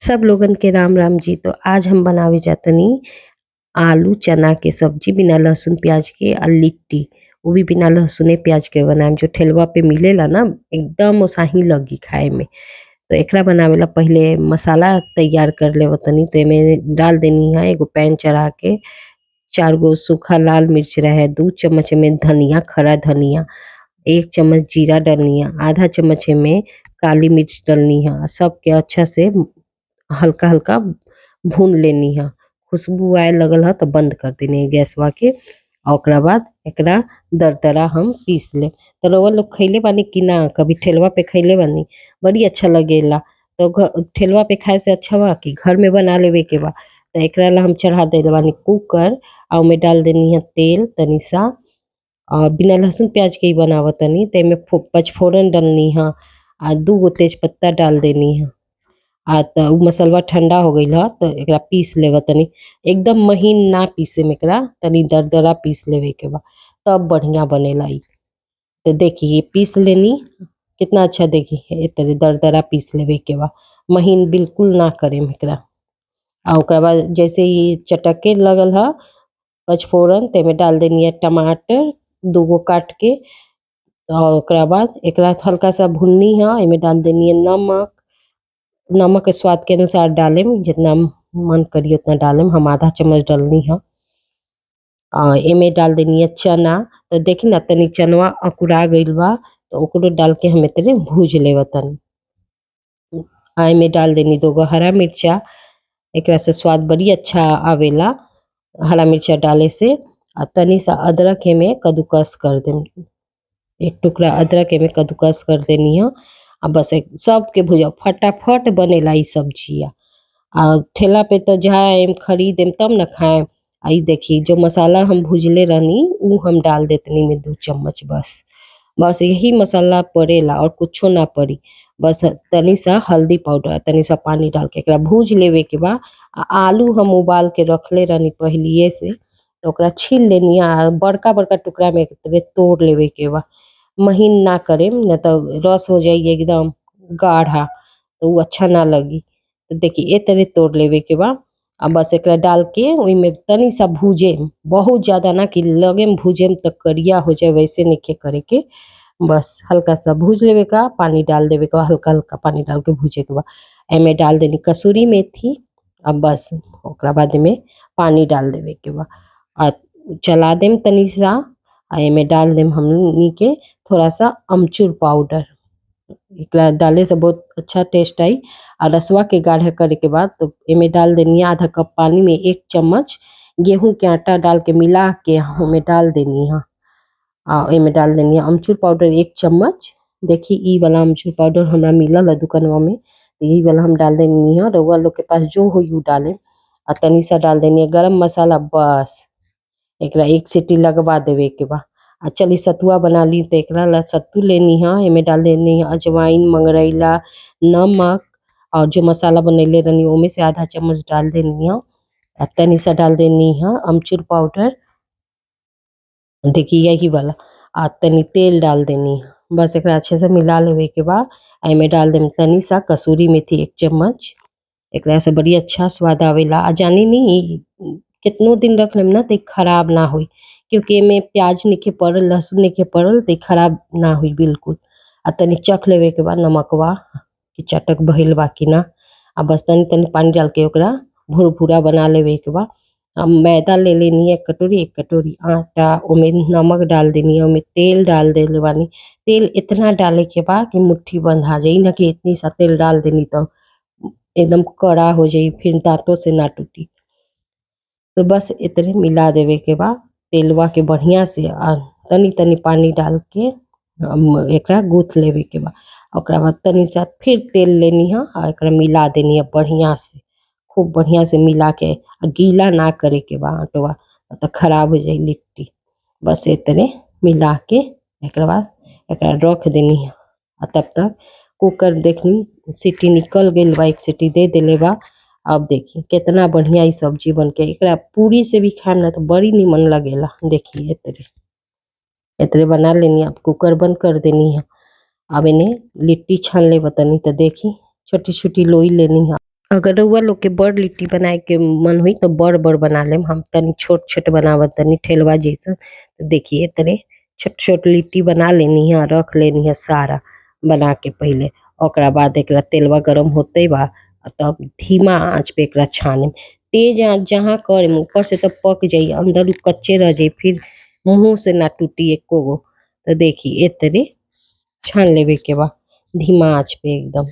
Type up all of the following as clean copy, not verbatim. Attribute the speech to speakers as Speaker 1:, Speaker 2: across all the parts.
Speaker 1: सब लोगन के राम राम जी। तो आज हम बनावे जातनी आलू चना के सब्जी बिना लहसुन प्याज के और लिट्टी, वो भी बिना लहसुन प्याज के बनाएम। जो ठेलवा पे मिलेला ना, एकदम ओसाही लगी खाए में। तो एकरा बनावेला पहले मसाला तैयार कर ले तनी। तो एमे डाल देनी है एगो पैन चढ़ा के, 4 गो सूखा लाल मिर्च रहे, 2 चम्मच में धनिया, खड़ा धनिया, 1 चम्मच जीरा डालनी है, आधा चम्मच में काली मिर्च डालनी है। सबके अच्छा से हल्का हल्का भून लेनी है। खुशबू आए लगल है तो बंद कर देनी है गैसवा के। और ओकरा बाद एकरा दरदरा हम पीस ले। तो रउआ लोग खैले बानी कि ना? कभी ठेलवा पे खैले बानी? बड़ी अच्छा लगेला। तो ठेलवा पे खाए से अच्छा बा कि घर में बना लेवे के बा। तो एकरा ला हम चढ़ा देले बानी कुकर, और ओमे डाल देनी है तेल तनी सा। और बिना लहसुन प्याज के ही बनावत तनी। तो एमे पचफोरन डालनी है, आ 2 गो तेज पत्ता डाल देनी है। त उ मसलवा ठंडा हो गईल ह त एकरा पीस लेब तनी। एकदम महीन ना पीसे में, एकरा तनी दरदरा पीस लेवे के बा, तब बढ़िया बनेला ई। तो देखी ये पीस लेनी, कितना अच्छा। देखी ए तरे दरदरा पीस लेवे के बा, महीन बिल्कुल ना करेम एकरा। आ ओकरा बाद जैसे ही चटके लगल ह पचफोरन, तेमे डाल देनी है टमाटर 2 गो काट के। और ओकरा बाद एकरा हल्का सा भुननी है। एमे डाल देनी है नमक। नमक के स्वाद के अनुसार डालेम, जितना मन करी उतना डालेम। हम आधा चम्मच डालनी है। एमे डाल देनी है चना। तो देखी ना तनी चनवा अकुरा गईल बा, तो ओकरो डाल के हम इतने भूज लेब तनी। एमे डाल देनी 2 गो हरा मिर्चा, एकरा से स्वाद बड़ी अच्छा आवेला हरा मिर्चा डाले से। आ तनी सा अदरक एमे कद्दूकस कर देम, 1 टुकड़ा अदरक एमे कद्दूकस कर देनी है। आ बस एक सबके भुजा, फटाफट बनेला ई सब्जिया। आ ठेला पे तो जाएम खरीदेम तब न खाएम। आई देखी जो मसाला हम भूजले रहनी, उ हम डाल देतनी में 2 चम्मच बस। बस यही मसाला पड़ेला और कुछो ना पड़ी। बस तनी सा हल्दी पाउडर, तनी सा पानी डाल के एकरा भूज लेवे के बा। आलू हम उबाल के रखले रहनी पहलिए से, तो ओकरा छील लेनी। आ बड़का बड़का टुकड़ा में तोड़ लेवे के बा, महीन ना करेम, न तो रस हो जाई एकदम गाढ़ा, तो उ अच्छा ना लगी। तो देखिए ए तरह तोड़ लेवे के बा। आ बस एकरा डाल के ओइमे तनी सा भूजेम, बहुत ज्यादा ना कि लगे में भूजेम तो करिया हो जाए, वैसे नहीं करे के। बस हल्का सा भूज लेवे का, पानी डाल देवे का, हल्का हल्का पानी डाल के भूजे के बा। एमे डाल देनी कसूरी मेथी। अब बस ओकरा बाद में पानी डाल देवे के बा। आ चला देम तनी सा। आ एमे डाल देम हमनी के थोड़ा सा अमचूर पाउडर। एकरा डाले से बहुत अच्छा टेस्ट आई। और रसवा के गाढ़ा करे के बाद तो एमे डाल देनी है आधा कप पानी में 1 चम्मच गेहूं के आटा डाल के मिला के हमें डाल देनी है। आ एमे डाल देनी है अमचूर पाउडर 1 चम्मच। देखी ई वाला अमचूर पाउडर हमरा मिलल है दुकानवा में, तो यही वाला हम डाल देनी है। रउआ लोग के पास जो हो यू डाले। आ तनी सा डाल देनी है गरम मसाला। बस एकरा 1 सीटी लगवा देवे के बा। आ चली सतुआ बना ली। तो एकरा ला सत्तू लेनी है, एमे डाल देनी है अजवाइन, मंगरैला, नमक। और जो मसाला बनैले रहनी ओमे से आधा चम्मच डाल देनी है। आ तनी सा डाल देनी है अमचूर पाउडर, देखिए यही वाला। आ तनी तेल डाल देनी है। बस एकरा अच्छे से मिला लेवे के बाद एमे डाल देम तनी सा कसूरी मेथी 1 चम्मच। एकरा से बड़ी अच्छा स्वाद आवेला। आ जानी नहीं कितनो दिन रख लेम ना तो खराब ना हुई, क्योंकि एमे प्याज नइखे पड़ल, लहसुन नइखे पड़ल, तो खराब ना हुई बिल्कुल। आ तनी चख लेवे के बाद नमकवा कि चटक भइल बा कि ना। आ बस तनी तनी पानी डाल के ओकरा भुरभुरा बना लेवे के बा। अब मैदा ले लेनी है 1 कटोरी, 1 कटोरी आटा, ओमे नमक डाल देनी है, ओमे तेल डाल देले बानी। तेल इतना डाले के बा कि मुट्ठी बंधा जाई, ना कि इतनी सा तेल डाल देनी तो एकदम कड़ा हो जाई, फिर दांतों से ना टूटी। तो बस इतने मिला देवे के बा तेलवा के बढ़िया से। आ तनी तनी पानी डाल के एकरा गूथ लेवे के बा। ओकरा बाद तनी सा फिर तेल लेनी है और एकरा मिला देनी है बढ़िया से, खूब बढ़िया से मिला के। आ गीला ना करे के बा आटवा, तो खराब हो जाई लिट्टी। बस इतने मिला के एकरा बाद एकरा रख देनी है। आ तब तक कुकर देखनी सीटी निकल गई बा, 1 सीटी दे देले बा। अब देखी कितना बढ़िया ई सब्जी बनके, एकरा पूरी से भी खाएम ना तो बड़ी निमन लगेला। देखिए इतने इतने बना लेनी। अब कुकर बंद कर देनी है। अब इन्हें लिट्टी छान ले बतनी। तो देखी छोटी छोटी लोई लेनी है। अगर रउआ लोग के बड़ लिट्टी बनाए के मन हुई तो बड़ बड़ बना लेम, हम तनी छोट छोट बनावत तनी ठेलवा जैसन। तो देखिए तरे छोट छोट लिट्टी बना लेनी है, रख लेनी है सारा बना के पहले। ओकरा बाद एकरा तेलवा गरम होते बा तब धीमा आंच पे एकरा छाने। तेज आंच जहाँ करे ऊपर से तब पक जाई, अंदर उ कच्चे रह जाई, फिर मुंह से ना टूटी एको गो। तो देखिए ए तरे छान लेवे के बा धीमा आंच पे एकदम।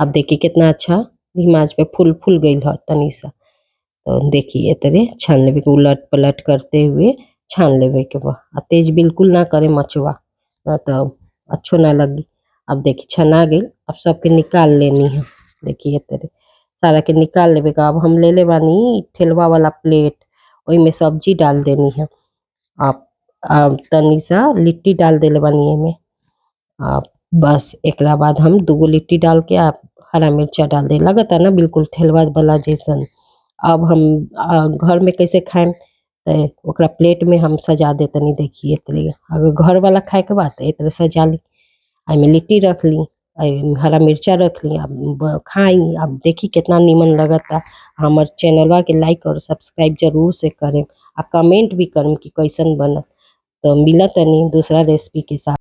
Speaker 1: अब देखिए कितना अच्छा धीमा आंच पे फूल फूल गईल ह तनी सा। तो देखिए तरे छान लेवे के, उलट पलट करते हुए छान लेवे के बा। आ तेज बिल्कुल ना करे मचवा, ना तो अच्छो ना लगी। अब देखिए छना गई, अब सबके निकाल लेनी है। देखिए तरे सारा के निकाल लेवे का। अब हम ले ले बानी ठेलवा वाला प्लेट, ओई में सब्जी डाल देनी है। आप तनी सा लिट्टी डाल देले बानी एमे। आप बस एकरा बाद हम दूगो लिट्टी डाल के आप हरा मिर्चा डाल दे, लगता ना बिल्कुल ठेलवा वाला जैसन। अब हम घर में कैसे खाएम तो ओकरा प्लेट में हम सजा दे तनी। देखिए तरे अगर घर वाला खाए के बाद ए तरह सजा ली, में लिट्टी रख ली, हरा मिर्चा रख ली, अब खाई। अब देखी कितना नीमन लगता। हमार चैनलवा के लाइक और सब्सक्राइब जरूर से करें, आ कमेंट भी करें कि कैसन बनल। तो मिलत तनी दूसरा रेसिपी के साथ।